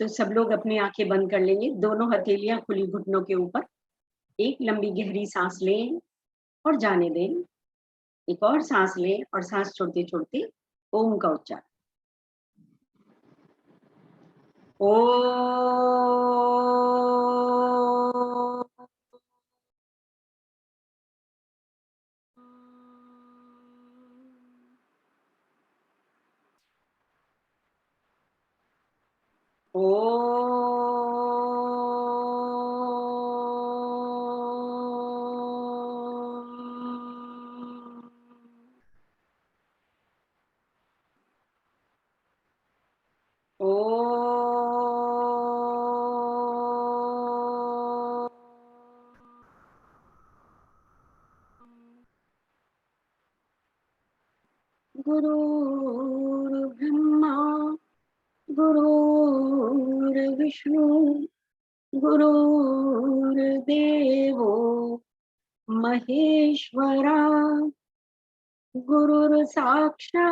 तो सब लोग अपनी आंखें बंद कर लेंगे, दोनों हथेलियां खुली घुटनों के ऊपर। एक लंबी गहरी सांस लें और जाने दें। एक और सांस लें और सांस छोड़ते छोड़ते ओम का उच्चारण। ओ गुरुर्ब्रह्मा गुरुर्विष्णु गुरुर्देवो महेश्वरा गुरुर्साक्षात्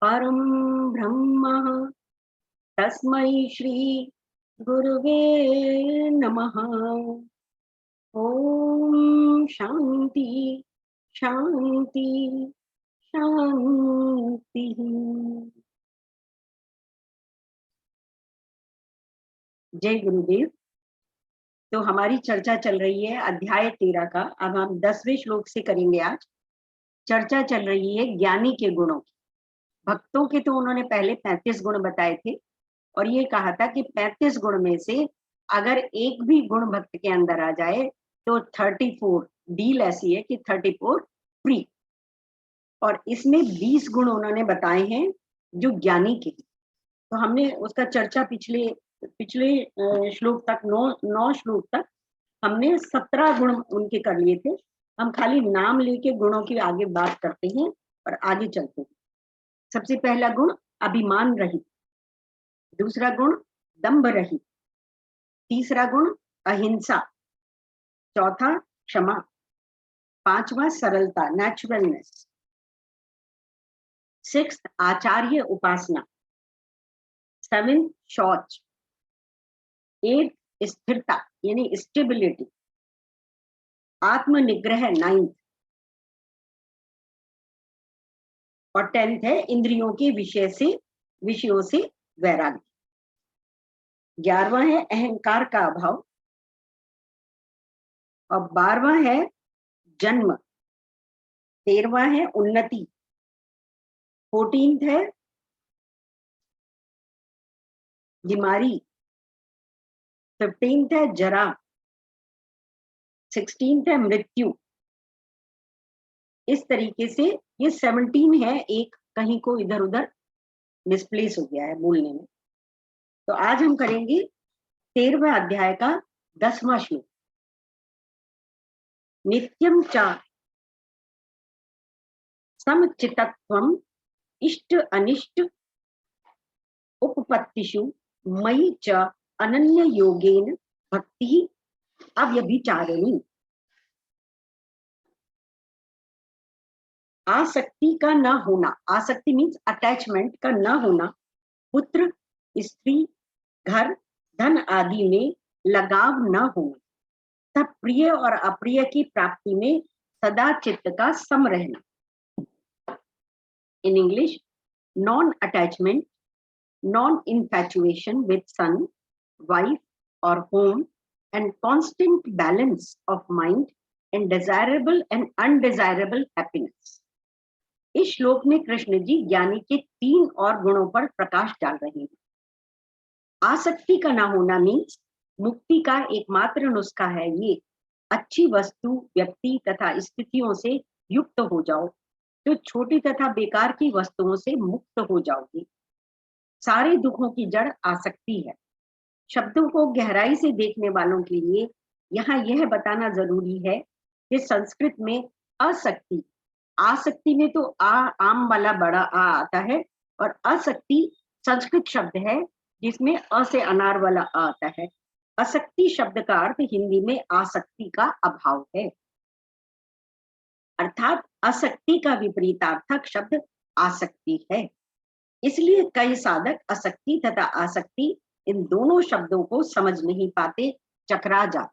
परम ब्रह्म तस्मै श्री गुरुवे नमः। ओम शांति शांति शांति। जय गुरुदेव। तो हमारी चर्चा चल रही है अध्याय 13 का। अब हम 10वें श्लोक से करेंगे। आज चर्चा चल रही है ज्ञानी के गुणों की। भक्तों के तो उन्होंने पहले 35 गुण बताए थे और ये कहा था कि 35 गुण में से अगर एक भी गुण भक्त के अंदर आ जाए तो 34 डील ऐसी है कि 34 फ्री। और इसमें 20 गुण उन्होंने बताए हैं जो ज्ञानी के। तो हमने उसका चर्चा पिछले श्लोक तक 9 श्लोक तक हमने 17 गुण उनके कर लिए थे। हम खाली नाम लेके गुणों की आगे बात करते हैं और आगे चलते हैं। सबसे पहला गुण अभिमान रहित, दूसरा गुण दंभ रहित, तीसरा गुण अहिंसा, चौथा क्षमा, पांचवा सरलता नेचुरलनेस, सिक्स्थ आचार्य उपासना, सेवेंथ शौच, एट्थ स्थिरता यानी स्टेबिलिटी, आत्मनिग्रह नाइन्थ, और 10th है इंद्रियों के विषयों से वैराग्य। 11वां है अहंकार का अभाव और 12वां है जन्म, 13वां है उन्नति, 14th है बीमारी, 15th है जरा, 16th है मृत्यु। इस तरीके से ये 17 है, एक कहीं को इधर उधर मिसप्लेस हो गया है बोलने में। तो आज हम करेंगे 13वें अध्याय का 10वां श्लोक। नित्यम च समचित्तत्वम् इष्ट अनिष्ट उपपत्तिषु मयि च अनन्य योगेन भक्ति अव्यभिचारिणी। आसक्ति का न होना, आसक्ति मीन्स अटैचमेंट का न होना, पुत्र स्त्री घर धन आदि में लगाव न होना, तब प्रिय और अप्रिय की प्राप्ति में सदा चित्त का सम रहना। In English, non attachment, non infatuation with son, wife और home, and constant balance of mind and desirable and undesirable happiness. इस श्लोक में कृष्ण जी ज्ञानी के 3 और गुणों पर प्रकाश डाल रहे हैं। आसक्ति का ना होना मीन्स मुक्ति का एकमात्र नुस्खा है ये, अच्छी वस्तु व्यक्ति तथा स्थितियों से युक्त हो जाओ तो छोटी तथा बेकार की वस्तुओं से मुक्त हो जाओगे। सारे दुखों की जड़ आसक्ति है। शब्दों को गहराई से देखने वालों के लिए यहाँ यह बताना जरूरी है कि संस्कृत में असक्ति, आसक्ति में तो आम वाला बड़ा आ आता है और असक्ति संस्कृत शब्द है जिसमें अ से अनार वाला आ आता है। असक्ति शब्द का अर्थ हिंदी में आसक्ति का अभाव है, अर्थात असक्ति का विपरीतार्थक शब्द आसक्ति है। इसलिए कई साधक असक्ति तथा आसक्ति इन दोनों शब्दों को समझ नहीं पाते, चकरा जाते।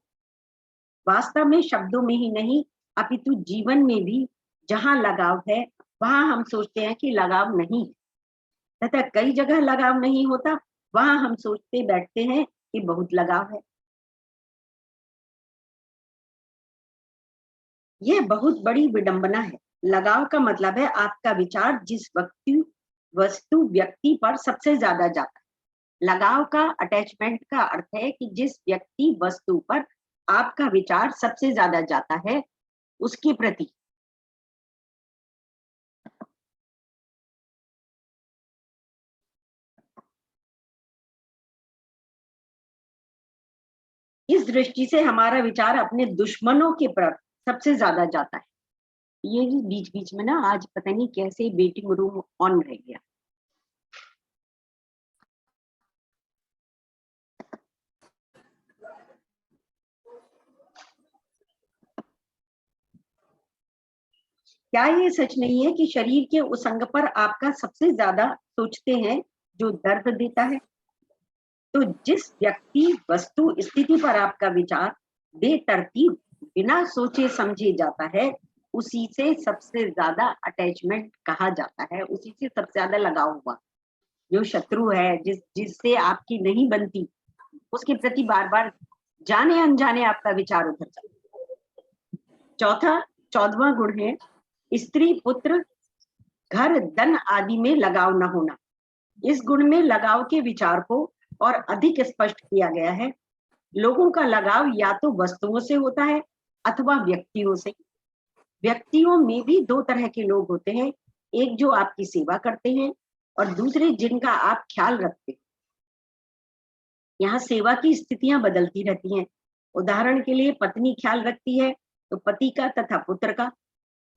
वास्तव में शब्दों में ही नहीं अपितु जीवन में भी जहां लगाव है वहां हम सोचते हैं कि लगाव नहीं है, तथा कई जगह लगाव नहीं होता, वहां हम सोचते बैठते हैं कि बहुत लगाव है। यह बहुत बड़ी विडंबना है। लगाव का मतलब है आपका विचार जिस वस्तु व्यक्ति पर सबसे ज्यादा जाता है। लगाव का, अटैचमेंट का अर्थ है कि जिस व्यक्ति वस्तु पर आपका विचार सबसे ज्यादा जाता है उसके प्रति। इस दृष्टि से हमारा विचार अपने दुश्मनों के प्रति सबसे ज्यादा जाता है। ये बीच बीच में ना आज पता नहीं कैसे वेटिंग रूम ऑन रह गया। क्या ये सच नहीं है कि शरीर के उस अंग पर आपका सबसे ज्यादा सोचते हैं जो दर्द देता है? तो जिस व्यक्ति, वस्तु, स्थिति पर आपका विचार बेतरतीब बिना सोचे समझे जाता है उसी से सबसे ज्यादा अटैचमेंट कहा जाता है, उसी से सबसे ज्यादा लगाव हुआ। जो शत्रु है, जिससे आपकी नहीं बनती, उसके प्रति बार बार जाने अनजाने आपका विचार उधर जाता। 14वां गुण है स्त्री, पुत्र, घर, धन आदि में लगाव न होना। इस गुण में लगाव के विचार को और अधिक स्पष्ट किया गया है। लोगों का लगाव या तो वस्तुओं से होता है अथवा व्यक्तियों से। व्यक्तियों में भी दो तरह के लोग होते हैं, एक जो आपकी सेवा करते हैं और दूसरे जिनका आप ख्याल रखते हैं। यहाँ सेवा की स्थितियां बदलती रहती हैं। उदाहरण के लिए पत्नी ख्याल रखती है तो पति का तथा पुत्र का,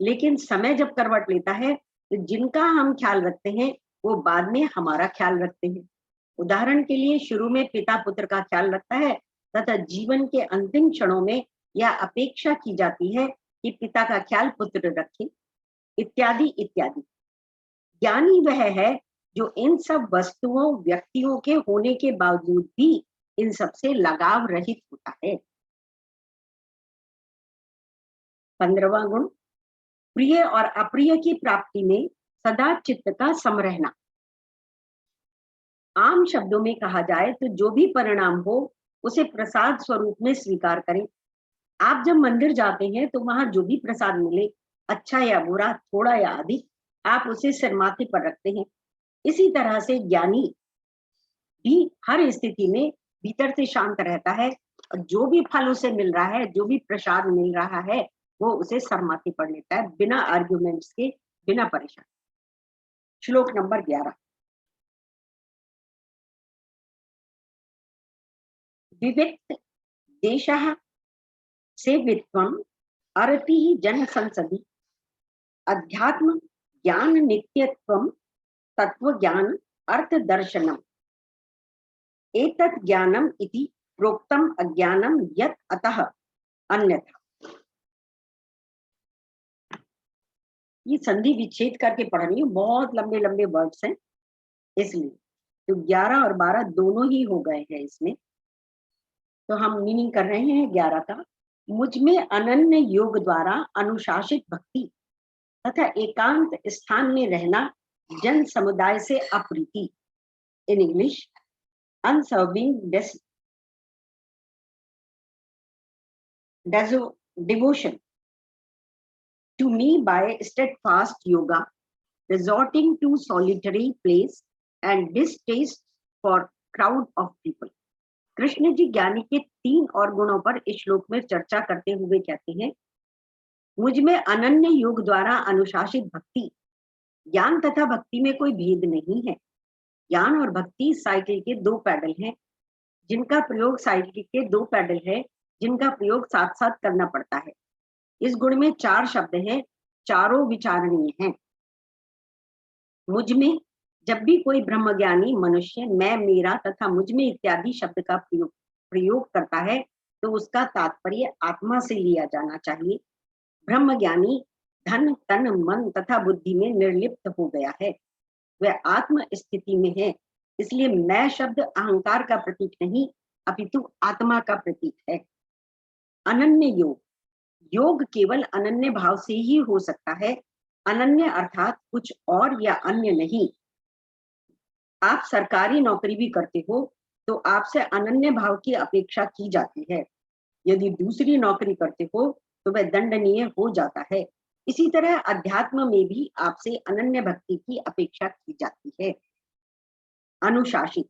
लेकिन समय जब करवट लेता है तो जिनका हम ख्याल रखते हैं वो बाद में हमारा ख्याल रखते हैं। उदाहरण के लिए शुरू में पिता पुत्र का ख्याल रखता है तथा जीवन के अंतिम क्षणों में यह अपेक्षा की जाती है कि पिता का ख्याल पुत्र रखे, इत्यादि इत्यादि। ज्ञानी वह है जो इन सब वस्तुओं, व्यक्तियों के होने के बावजूद भी इन सब से लगाव रहित होता है। 15वां गुण प्रिय और अप्रिय की प्राप्ति में सदा चित्त का सम रहना। आम शब्दों में कहा जाए तो जो भी परिणाम हो उसे प्रसाद स्वरूप में स्वीकार करें। आप जब मंदिर जाते हैं तो वहां जो भी प्रसाद मिले, अच्छा या बुरा, थोड़ा या अधिक, आप उसे सिर माथे पर रखते हैं। इसी तरह से ज्ञानी भी हर स्थिति में भीतर से शांत रहता है और जो भी फल उसे मिल रहा है, जो भी प्रसाद मिल रहा है, वो उसे सर माथे पर लेता है, बिना आर्ग्यूमेंट्स के, बिना परेशान। श्लोक नंबर 11। विविक्त देशः सेवित्वम् अरतिः जन संसदि अध्यात्म ज्ञान नित्यत्वम् तत्व ज्ञान अर्थ दर्शनम एतत् ज्ञानम इति प्रोक्तम अज्ञानम यत् अतः अन्यथा। ये संधि विच्छेद करके पढ़ रही हूँ, बहुत लंबे लंबे वर्ड्स हैं इसलिए। तो 11 और 12 दोनों ही हो गए हैं इसमें। तो हम मीनिंग कर रहे हैं 11 का। मुझ में अनन्य योग द्वारा अनुशासित भक्ति तथा एकांत स्थान में रहना जन समुदाय से Apriti. In English, unswerving devotion to me by steadfast yoga, resorting to solitary place and distaste for crowd of people। Krishna ji ज्ञानी के 3 और गुणों पर इस श्लोक में चर्चा करते हुए कहते हैं, मुझ में अनन्य योग द्वारा अनुशासित भक्ति। ज्ञान तथा भक्ति में कोई भेद नहीं है। ज्ञान और भक्ति साइकिल के 2 पैडल हैं, जिनका प्रयोग साइकिल के 2 पैडल है, जिनका प्रयोग साथ साथ करना पड़ता है। इस गुण में 4 शब्द हैं, चारों विचारणीय हैं। मुझ में, जब भी कोई ब्रह्मज्ञानी मनुष्य मैं, मेरा तथा मुझ में इत्यादि शब्द का प्रयोग करता है तो उसका तात्पर्य आत्मा से लिया जाना चाहिए। ब्रह्मज्ञानी धन, तन, मन तथा बुद्धि में निर्लिप्त हो गया है। वह आत्म स्थिति में है। इसलिए मैं शब्द अहंकार का प्रतीक नहीं अपितु आत्मा का प्रतीक है। अनन्य योग, योग केवल अनन्य भाव से ही हो सकता है। अनन्य अर्थात कुछ और या अन्य नहीं। आप सरकारी नौकरी भी करते हो तो आपसे अनन्य भाव की अपेक्षा की जाती है। यदि दूसरी नौकरी करते हो तो वह दंडनीय हो जाता है। इसी तरह अध्यात्म में भी आपसे अनन्य भक्ति की अपेक्षा की जाती है। अनुशासित,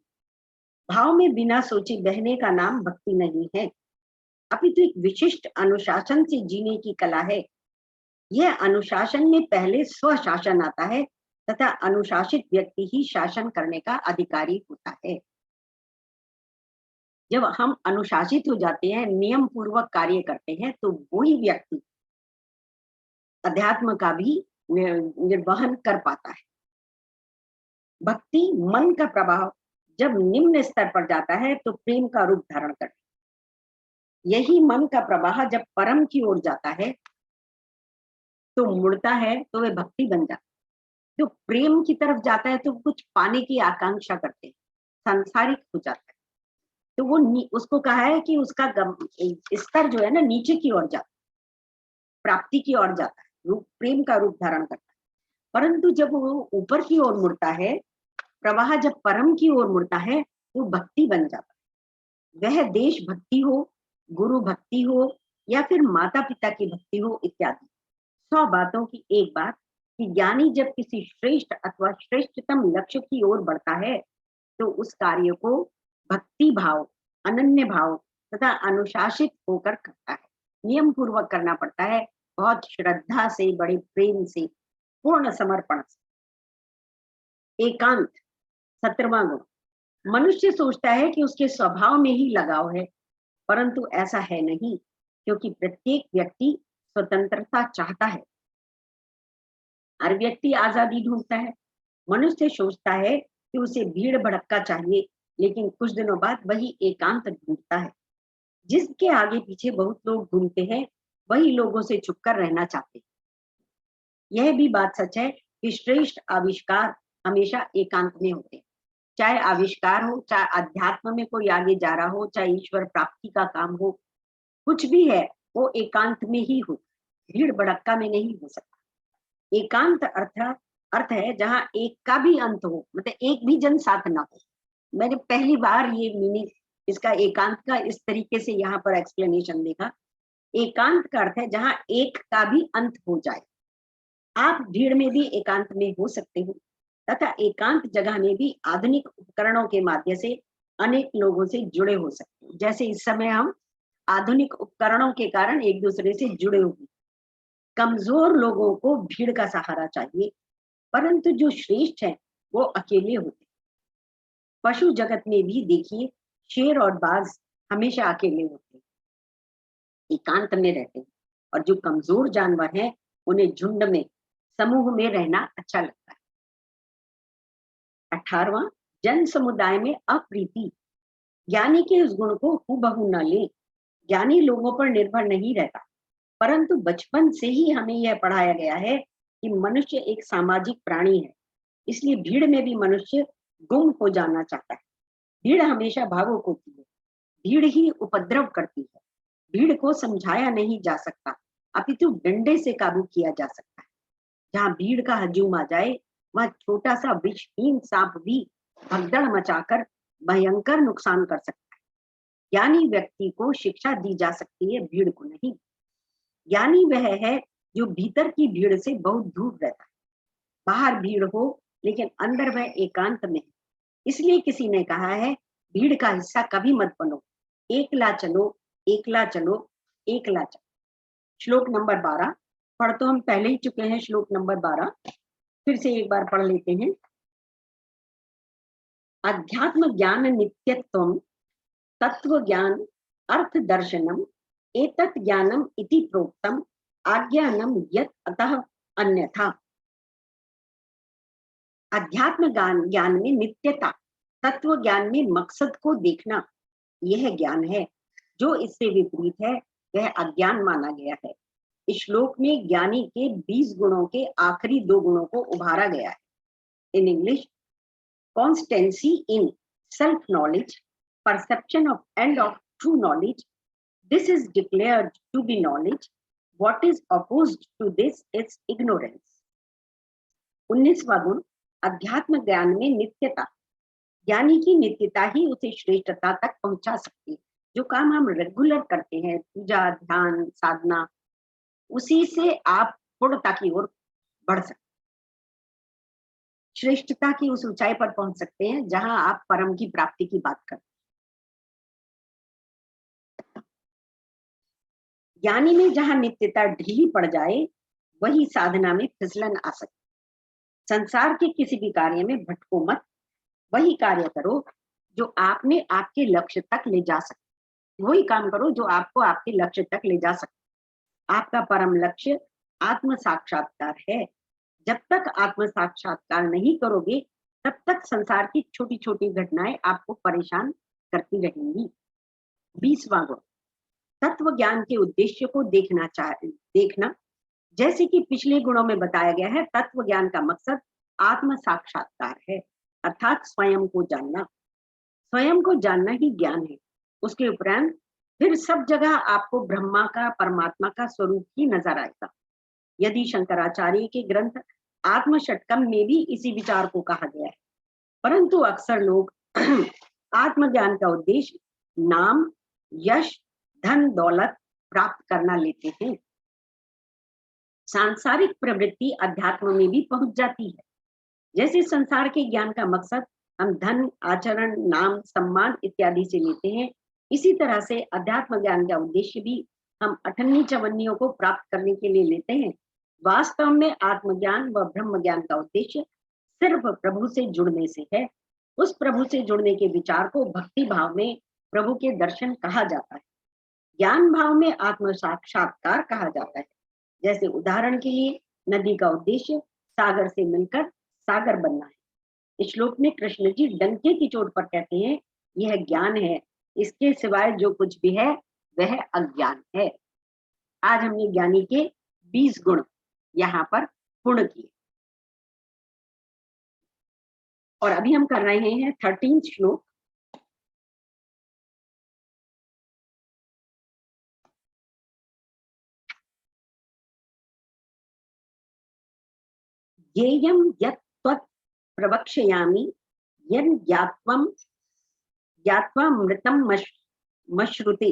भाव में बिना सोचे बहने का नाम भक्ति नहीं है, अपितु एक विशिष्ट अनुशासन से जीने की कला है। यह अनुशासन में पहले स्वशासन आता है तथा अनुशासित व्यक्ति ही शासन करने का अधिकारी होता है। जब हम अनुशासित हो जाते हैं, नियम पूर्वक कार्य करते हैं, तो वही व्यक्ति अध्यात्म का भी निर्वहन कर पाता है। भक्ति मन का प्रभाव जब निम्न स्तर पर जाता है तो प्रेम का रूप धारण करता है। यही मन का प्रवाह जब परम की ओर जाता है तो मुड़ता है तो वह भक्ति बन जाता है। जो प्रेम की तरफ जाता है तो कुछ पाने की आकांक्षा करते हैं, सांसारिक हो जाता है, तो वो उसको कहा है कि उसका स्तर जो है ना नीचे की ओर जाता है, प्राप्ति की ओर जाता है, रूप प्रेम का रूप धारण करता है। परंतु जब वो ऊपर की ओर मुड़ता है, प्रवाह जब परम की ओर मुड़ता है तो भक्ति बन जाता है। वह देश भक्ति हो, गुरु भक्ति हो या फिर माता पिता की भक्ति हो इत्यादि। 100 बातों की एक बात कि ज्ञानी जब किसी श्रेष्ठ अथवा श्रेष्ठतम लक्ष्य की ओर बढ़ता है तो उस कार्य को भक्ति भाव, अनन्य भाव तथा अनुशासित होकर करता है। नियम पूर्वक करना पड़ता है, बहुत श्रद्धा से, बड़े प्रेम से, पूर्ण समर्पण से। एकांत, 17वां गुण। मनुष्य सोचता है कि उसके स्वभाव में ही लगाव है, परंतु ऐसा है नहीं, क्योंकि प्रत्येक व्यक्ति स्वतंत्रता चाहता है। हर व्यक्ति आजादी ढूंढता है। मनुष्य सोचता है कि उसे भीड़ भड़क्का चाहिए, लेकिन कुछ दिनों बाद वही एकांत ढूंढता है। जिसके आगे पीछे बहुत लोग घूमते हैं, वही लोगों से छुपकर रहना चाहते हैं। यह भी बात सच है कि श्रेष्ठ आविष्कार हमेशा एकांत में होते हैं। चाहे आविष्कार हो, चाहे अध्यात्म में कोई आगे जा रहा हो, चाहे ईश्वर प्राप्ति का काम हो, कुछ भी है वो एकांत में ही हो, भीड़ भड़क्का में नहीं हो सकता। एकांत अर्थ है जहां एक का भी अंत हो, मतलब एक भी जन साथ ना हो। मैंने पहली बार ये मीनिंग इसका एकांत का इस तरीके से यहाँ पर एक्सप्लेनेशन देखा। एकांत का अर्थ है जहां एक का भी अंत हो जाए। आप भीड़ में भी एकांत में हो सकते हो तथा एकांत जगह में भी आधुनिक उपकरणों के माध्यम से अनेक लोगों से जुड़े हो सकते हैं। जैसे इस समय हम आधुनिक उपकरणों के कारण एक दूसरे से जुड़े हुए। कमजोर लोगों को भीड़ का सहारा चाहिए, परंतु जो श्रेष्ठ है वो अकेले होते। पशु जगत में भी देखिए, शेर और बाज हमेशा अकेले होते हैं, एकांत में रहते हैं। और जो कमजोर जानवर हैं उन्हें झुंड में, समूह में रहना अच्छा लगता है। 18वां, जन समुदाय में अप्रीति। ज्ञानी के उस गुण को हूबहू न ले। ज्ञानी लोगों पर निर्भर नहीं रहता, परंतु बचपन से ही हमें यह पढ़ाया गया है कि मनुष्य एक सामाजिक प्राणी है। इसलिए भीड़ में भी मनुष्य गुम हो जाना चाहता है। भीड़ हमेशा भावुक होती है, भीड़ ही उपद्रव करती है। भीड़ को समझाया नहीं जा सकता, अपितु डंडे से काबू किया जा सकता है। जहाँ भीड़ का हजूम आ जाए, वह छोटा सा विषहीन सांप भी भगदड़ मचाकर भयंकर नुकसान कर सकता है। ज्ञानी व्यक्ति को शिक्षा दी जा सकती है, भीड़ को नहीं। ज्ञानी वह है जो भीतर की भीड़ से बहुत दूर रहता है। बाहर भीड़ हो लेकिन अंदर वह एकांत में है। इसलिए किसी ने कहा है, भीड़ का हिस्सा कभी मत बनो, एकला चलो, एकला चलो, एकला चलो। श्लोक नंबर 12 पढ़ तो हम पहले ही चुके हैं। श्लोक नंबर 12 फिर से एक बार पढ़ लेते हैं। अध्यात्म ज्ञान नित्यत्वम तत्व ज्ञान अर्थ दर्शनम एतत् ज्ञानम इति प्रोक्तम आज्ञानम यत् अतः अन्यथा। अध्यात्म ज्ञान में नित्यता, तत्व ज्ञान में मकसद को देखना, यह ज्ञान है। जो इससे विपरीत है वह अज्ञान माना गया है। इस श्लोक में ज्ञानी के 20 गुणों के आखिरी 2 गुणों को उभारा गया है। In English, constancy in self-knowledge, perception of and of true knowledge. This is declared to be knowledge. What is opposed to this is ignorance. 19वां गुण, अध्यात्म ज्ञान में नित्यता। ज्ञानी की नित्यता ही उसे श्रेष्ठता तक पहुंचा सकती है। जो काम हम रेगुलर करते हैं, पूजा, ध्यान, साधना, उसी से आप पूर्णता की ओर बढ़ सकते, श्रेष्ठता की उस ऊंचाई पर पहुंच सकते हैं जहां आप परम की प्राप्ति की बात करते हैं। ज्ञानी में जहां नित्यता ढीली पड़ जाए, वही साधना में फिसलन आ सकती। संसार के किसी भी कार्य में भटको मत, वही कार्य करो जो आपने आपके लक्ष्य तक ले जा सके। वही काम करो जो आपको आपके लक्ष्य तक ले जा सके। आपका परम लक्ष्य आत्म साक्षात्कार है। जब तक आत्म साक्षात्कार नहीं करोगे, तब तक संसार की छोटी छोटी घटनाएं आपको परेशान करती रहेंगी। 20वां गुण, तत्व ज्ञान के उद्देश्य को देखना। जैसे कि पिछले गुणों में बताया गया है, तत्व ज्ञान का मकसद आत्म साक्षात्कार है, अर्थात स्वयं को जानना। स्वयं को जानना ही ज्ञान है। उसके उपरांत फिर सब जगह आपको ब्रह्मा का, परमात्मा का स्वरूप ही नजर आएगा। यदि शंकराचार्य के ग्रंथ आत्मषटकम में भी इसी विचार को कहा गया है, परंतु अक्सर लोग आत्मज्ञान का उद्देश्य नाम, यश, धन, दौलत प्राप्त करना लेते हैं। सांसारिक प्रवृत्ति अध्यात्म में भी पहुंच जाती है। जैसे संसार के ज्ञान का मकसद हम धन, आचरण, नाम, सम्मान इत्यादि से लेते हैं, इसी तरह से अध्यात्म ज्ञान का उद्देश्य भी हम 58 चवन्नियों को प्राप्त करने के लिए लेते हैं। वास्तव में आत्मज्ञान व ब्रह्म ज्ञान का उद्देश्य सिर्फ प्रभु से जुड़ने से है। उस प्रभु से जुड़ने के विचार को भक्ति भाव में प्रभु के दर्शन कहा जाता है। ज्ञान भाव में आत्म साक्षात्कार कहा जाता है। जैसे उदाहरण के लिए नदी का उद्देश्य सागर से मिलकर सागर बनना है। इस श्लोक में कृष्ण जी डंके की चोट पर कहते हैं, यह ज्ञान है, इसके सिवाय जो कुछ भी है वह अज्ञान है। आज हमने ज्ञानी के 20 गुण यहाँ पर पूर्ण किए और अभी हम कर रहे हैं 13 श्लोक। ज्ञेयं यत् त्वत् प्रवक्ष्यामि यन् ज्ञात्वा मृतं मश्नुते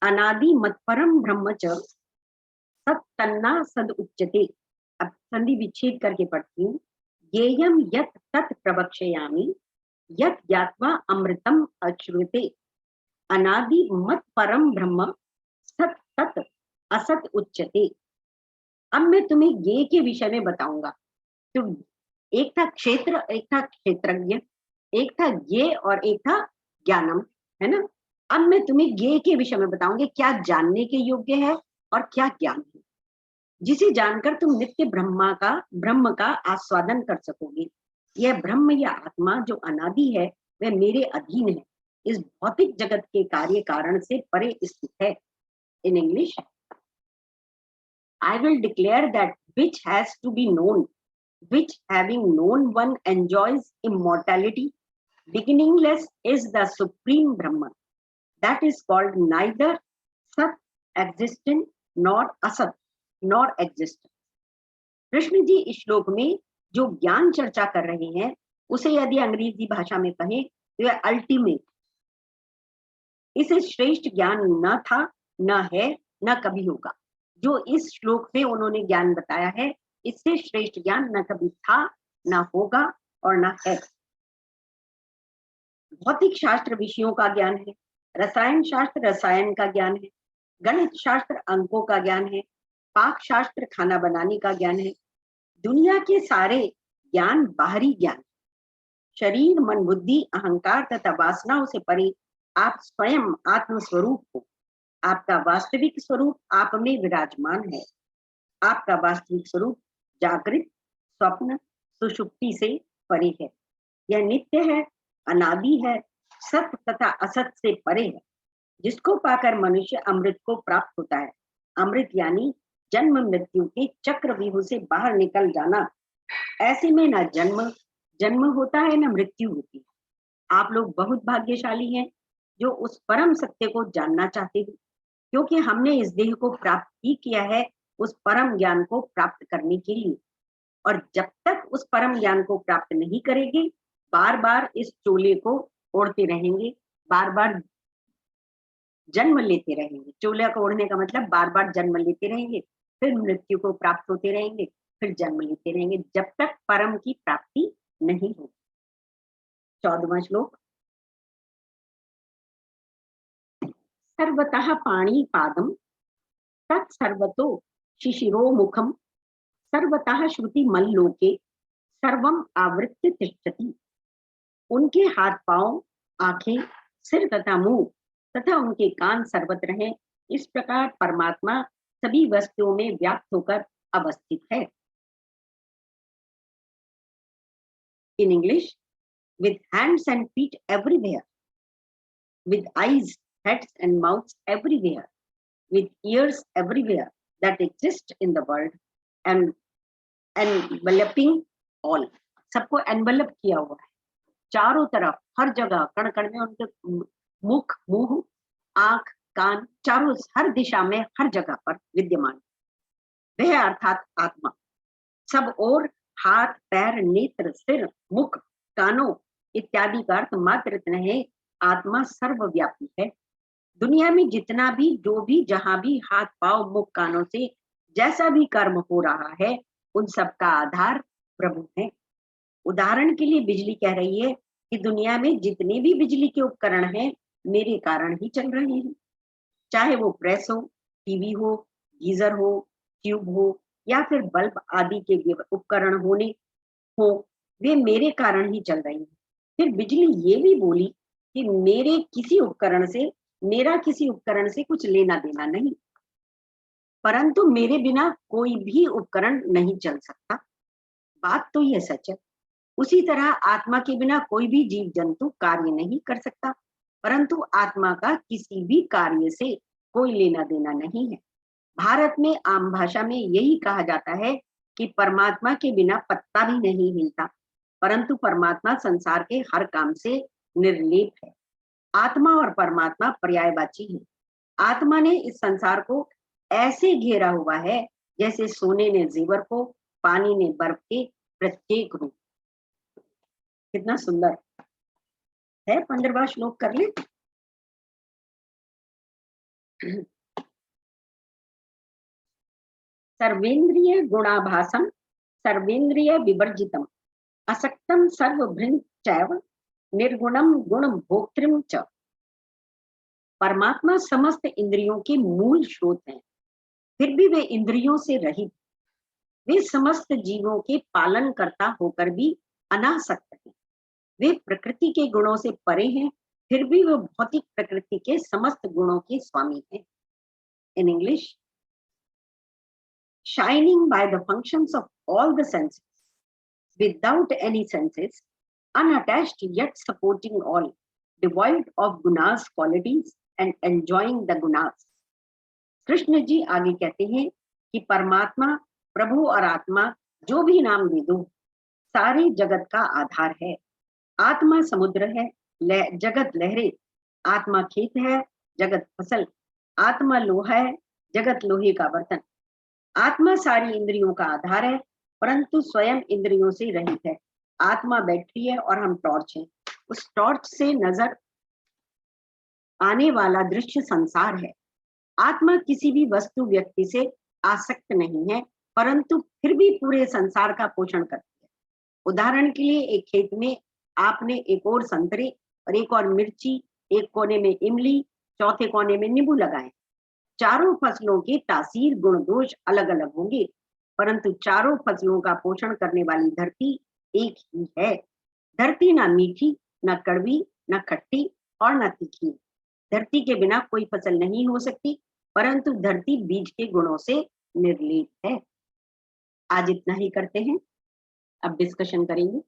अनादि मत्परम ब्रह्म च तन्ना सद उच्यते। अब संधि विच्छेद करके पढ़ती हूँ। ज्ञेयं यत् तत् प्रवक्ष्यामि यत् ज्ञात्वा अमृतम अश्नुते अनादि मत परम ब्रह्म सत तत् असत उच्यते। अब मैं तुम्हें ये के विषय में बताऊंगा। तो एक था क्षेत्र, एक था क्षेत्रज्ञ, एक था ये और एक था ज्ञानम, है ना। अब मैं तुम्हें ये के विषय में बताऊंगी, क्या जानने के योग्य है और क्या ज्ञान है, जिसे जानकर तुम नित्य ब्रह्म का आस्वादन कर सकोगे। यह ब्रह्म या आत्मा जो अनादि है, वह मेरे अधीन है, इस भौतिक जगत के कार्य कारण से परे स्थित है। In English, I will declare that which has to be known, which having known one enjoys immortality, beginningless is the supreme Brahman. That is called neither Sat existent nor Asat nor existent. Krishna ji इस श्लोक में जो ज्ञान चर्चा कर रहे हैं, उसे यदि अंग्रेजी भाषा में कहें तो यह अल्टीमेट, इसे श्रेष्ठ ज्ञान न था, न है, न कभी होगा। जो इस श्लोक में उन्होंने ज्ञान बताया है, इससे श्रेष्ठ ज्ञान न कभी था, न होगा और न है। भौतिक शास्त्र विषयों का ज्ञान है, रसायन शास्त्र रसायन का ज्ञान है, गणित शास्त्र अंकों का ज्ञान है, पाक शास्त्र खाना बनाने का ज्ञान है। दुनिया के सारे ज्ञान बाहरी ज्ञान, शरीर, मन, बुद्धि, अहंकार तथा वासनाओं से परे आप स्वयं आत्म स्वरूप हो। आपका वास्तविक स्वरूप आप में विराजमान है। आपका वास्तविक स्वरूप जागृत, स्वप्न, सुषुप्ति से परे है। यह नित्य है, अनादि है, सत्य तथा असत से परे है, जिसको पाकर मनुष्य अमृत को प्राप्त होता है। अमृत यानी जन्म मृत्यु के चक्रव्यूह से बाहर निकल जाना, ऐसे में ना जन्म होता है, ना मृत्यु होती है। आप लोग बहुत भाग्यशाली हैं जो उस परम सत्य को जानना चाहते हो, क्योंकि हमने इस देह को प्राप्त ही किया है उस परम ज्ञान को प्राप्त करने के लिए। और जब तक उस परम ज्ञान को प्राप्त नहीं करेंगे, बार बार इस चोले को ओढ़ते रहेंगे, बार बार जन्म लेते रहेंगे। चोले को ओढ़ने का मतलब बार बार जन्म लेते रहेंगे, फिर मृत्यु को प्राप्त होते रहेंगे, फिर जन्म लेते रहेंगे, जब तक परम की प्राप्ति नहीं होगी। 14वां श्लोक। सर्वतः पाणी पादम तत्सर्वतो शिशिरो मुखम सर्वतः श्रुति मल्लोके सर्वम आवृत्य तिष्ठति। उनके हाथ पांव, आंखें, सिर तथा मुंह तथा उनके कान सर्वत्र हैं। इस प्रकार परमात्मा सभी वस्तुओं में व्याप्त होकर अवस्थित है। In English, with hands and feet everywhere, with eyes, heads and mouths everywhere, with ears everywhere that exist in the world, and enveloping all, सबको एनवलप किया हुआ है, चारों तरफ, हर जगह, कण कण में उनके मुख, मुंह, आंख, कान, चारों, हर दिशा में, हर जगह पर विद्यमान। वह अर्थात आत्मा सब और हाथ, पैर, नेत्र, सिर, मुख, कानों इत्यादि का अर्थ मात्र इतना है, आत्मा सर्वव्यापी है। दुनिया में जितना भी, जो भी, जहां भी हाथ, पांव, मुख, कानों से जैसा भी कर्म हो रहा है, उन सब का आधार प्रभु है। उदाहरण के लिए बिजली कह रही है कि दुनिया में जितने भी बिजली के उपकरण हैं, मेरे कारण ही चल रहे हैं। चाहे वो प्रेस हो, टीवी हो, गीजर हो, ट्यूब हो, या फिर बल्ब आदि के उपकरण होने हो, वे मेरे कारण ही चल रही हैं। फिर बिजली ये भी बोली कि मेरा किसी उपकरण से कुछ लेना देना नहीं, परंतु मेरे बिना कोई भी उपकरण नहीं चल सकता। बात तो यह सच है। उसी तरह आत्मा के बिना कोई भी जीव जंतु कार्य नहीं कर सकता, परंतु आत्मा का किसी भी कार्य से कोई लेना देना नहीं है। भारत में आम भाषा में यही कहा जाता है कि परमात्मा के बिना पत्ता भी नहीं हिलता, परंतु परमात्मा संसार के हर काम से निर्लेप है। आत्मा और परमात्मा पर्यायवाची है। आत्मा ने इस संसार को ऐसे घेरा हुआ है जैसे सोने ने जेवर को, पानी ने बर्फ के प्रत्येक रूप। कितना सुंदर है। 15वां श्लोक कर ले। सर्वेन्द्रिय गुणाभासम सर्वेन्द्रिय विवर्जितम असक्तम सर्वभृंग चैव निर्गुणम गुण भोक्तृम च। परमात्मा समस्त इंद्रियों के मूल स्रोत हैं, फिर भी वे इंद्रियों से रहित। वे समस्त जीवों के पालन करता होकर भी अनासक्त हैं। वे प्रकृति के गुणों से परे हैं, फिर भी वे भौतिक प्रकृति के समस्त गुणों के स्वामी हैं। In English, shining by the functions of all the senses, without any senses, unattached yet supporting all, devoid of gunas qualities and enjoying the gunas। Krishna ji आगे कहते हैं कि परमात्मा, प्रभु और आत्मा जो भी नाम दे दो, सारे जगत का आधार है। आत्मा समुद्र है, जगत लहरे। आत्मा खेत है, जगत फसल। आत्मा लोहा है, जगत लोहे का बर्तन। आत्मा सारी इंद्रियों का आधार है, परंतु स्वयं इंद्रियों से रहित है। आत्मा बैटरी है और हम टॉर्च हैं। उस टॉर्च से नजर आने वाला दृश्य संसार है। आत्मा किसी भी वस्तु व्यक्ति से आसक्त नहीं है, परंतु फिर भी पूरे संसार का पोषण करती है। उदाहरण के लिए, एक खेत में आपने एक और संतरे और एक और मिर्ची, एक कोने में इमली, चौथे कोने में नींबू लगाए। चारों फसलों के तासीर गुण दोष अलग अलग होंगे, परंतु चारों फसलों का पोषण करने वाली धरती एक ही है। धरती ना मीठी, ना कड़वी, ना खट्टी और ना तीखी। धरती के बिना कोई फसल नहीं हो सकती, परंतु धरती बीज के गुणों से निर्लेप है। आज इतना ही करते हैं, अब डिस्कशन करेंगे।